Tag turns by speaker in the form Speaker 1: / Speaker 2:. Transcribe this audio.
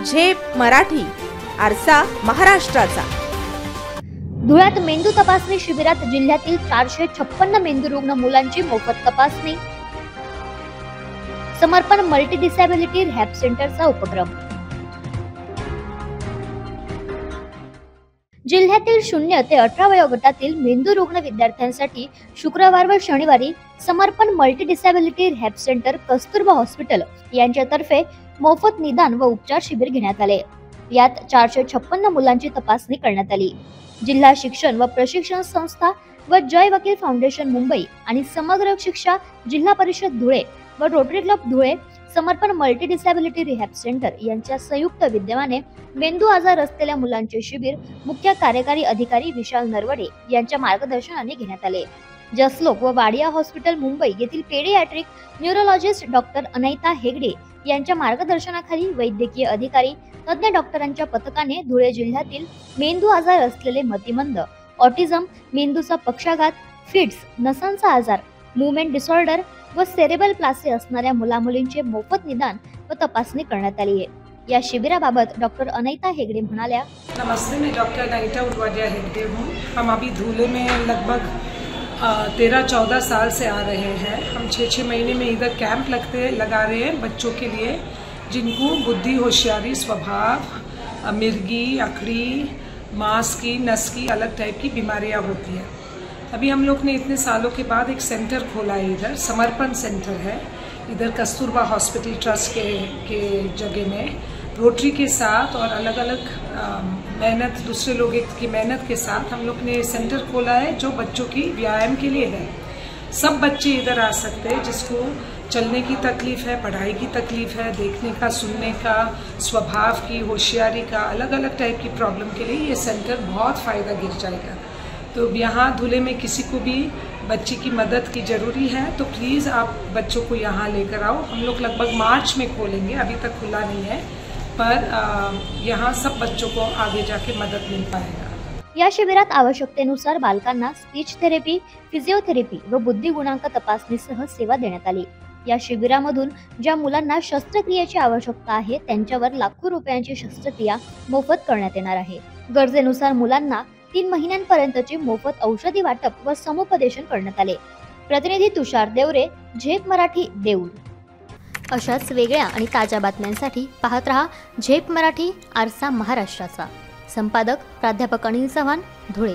Speaker 1: झेप मराठी, आरसा महाराष्ट्राचा।
Speaker 2: धुळ्यात मेंदू तपासणी शिबिरात जिल्ह्यातील 456 मेंदू रुग्ण मुलांची मोफत तपासणी। समर्पण मल्टी डिसॅबिलिटी रिहॅब सेंटरचा उपक्रम। जिल्ह्यातील 0 ते 18 वयोगटातील मेंदू रुग्ण विद्यार्थ्यांसाठी शुक्रवार व शनिवारी समर्पण multi disability rehab centre Kasturba hospital यांच्यातर्फे मोफत निदान व उपचार शिबिर घेण्यात आले। यात 456 मुलांची तपासणी करण्यात आली। जिल्हा शिक्षण व प्रशिक्षण संस्था व जय वकील फाउंडेशन मुंबई आणि समग्र शिक्षा जिल्हा परिषद धुळे व रोटरी क्लब धुळे समर्पण मल्टी डिसॅबिलिटी रिहॅब सेंटर यांच्या संयुक्त विद्यमाने मेंदू आजार असलेल्या मुलांचे शिबिर मुख्य कार्यकारी अधिकारी विशाल नरवडे यांच्या मार्गदर्शनाने घेण्यात आले। जसलोक व वाडिया हॉस्पिटल मुंबई येथील पेडियाट्रिक न्यूरोलॉजिस्ट डॉक्टर अनैता हेगडे यांच्या मार्गदर्शनाखाली वैद्यकीय अधिकारी तज्ञ डॉक्टरांच्या पथकाने धुळे जिल्ह्यातील मेंदू आजार असलेले मतिमंद, ऑटिझम, मेंदूचा पक्षाघात, फिट्स, नसांचा आजार, मूवमेंट डिसऑर्डर व सेरेब्रल प्लासी असणाऱ्या मुलामुलींचे मोफत निदान व तपासणी करण्यात आली आहे। या शिबिराबाबत डॉक्टर अनैता हेगड़े म्हणाल्या,
Speaker 3: नमस्ते, मैं डॉक्टर अनैता उडवाडिया हेगड़े हूँ। हम अभी धुले में लगभग 13-14 साल से आ रहे हैं। हम 6-6 महीने में इधर कैंप लगा रहे हैं बच्चों के लिए जिनको बुद्धि, होशियारी, स्वभाव, मिर्गी, अकड़ी, मांस की, नस की अलग टाइप की बीमारियां होती हैं। अभी हम लोग ने इतने सालों के बाद एक सेंटर खोला है, इधर समर्पण सेंटर है, इधर कस्तूरबा हॉस्पिटल ट्रस्ट के जगह में रोटरी के साथ और अलग अलग मेहनत, दूसरे लोग की मेहनत के साथ हम लोग ने सेंटर खोला है जो बच्चों की व्यायाम के लिए है। सब बच्चे इधर आ सकते हैं जिसको चलने की तकलीफ है, पढ़ाई की तकलीफ है, देखने का, सुनने का, स्वभाव की, होशियारी का, अलग अलग टाइप की प्रॉब्लम के लिए ये सेंटर बहुत फ़ायदा गिर जाएगा। तो यहाँ धुले में किसी को भी बच्चे की मदद की ज़रूरी है तो प्लीज़ आप बच्चों को यहाँ लेकर आओ। हम लोग लगभग मार्च में खोलेंगे, अभी तक खुला नहीं है, पर यहाँ सब बच्चों को आगे जाके मदद मिल पाएगा।
Speaker 2: या शिबिरात आवश्यकतेनुसार बालकांना स्पीच थेरपी, फिजिओथेरपी व बुद्धी गुणांक तपासणीसह सेवा देण्यात आली। या शिबिरामधून ज्या मुलांना शस्त्रक्रियेची आवश्यकता आहे त्यांच्यावर लाखो रुपयांची शस्त्रक्रिया मोफत करण्यात येणार आहे। गरजेनुसार मुलांना 3 महिन्यांपर्यंतचे मोफत औषधी वाटप व समुपदेशन करण्यात आले। प्रतिनिधी तुषार देवरे, झेप मराठी, देऊळ। अशाच वेगळ्या आणि ताज्या बातम्यांसाठी पाहत रहा झेप मराठी, आरसा महाराष्ट्राचा। संपादक प्राध्यापक अनिल चव्हाण, धुळे।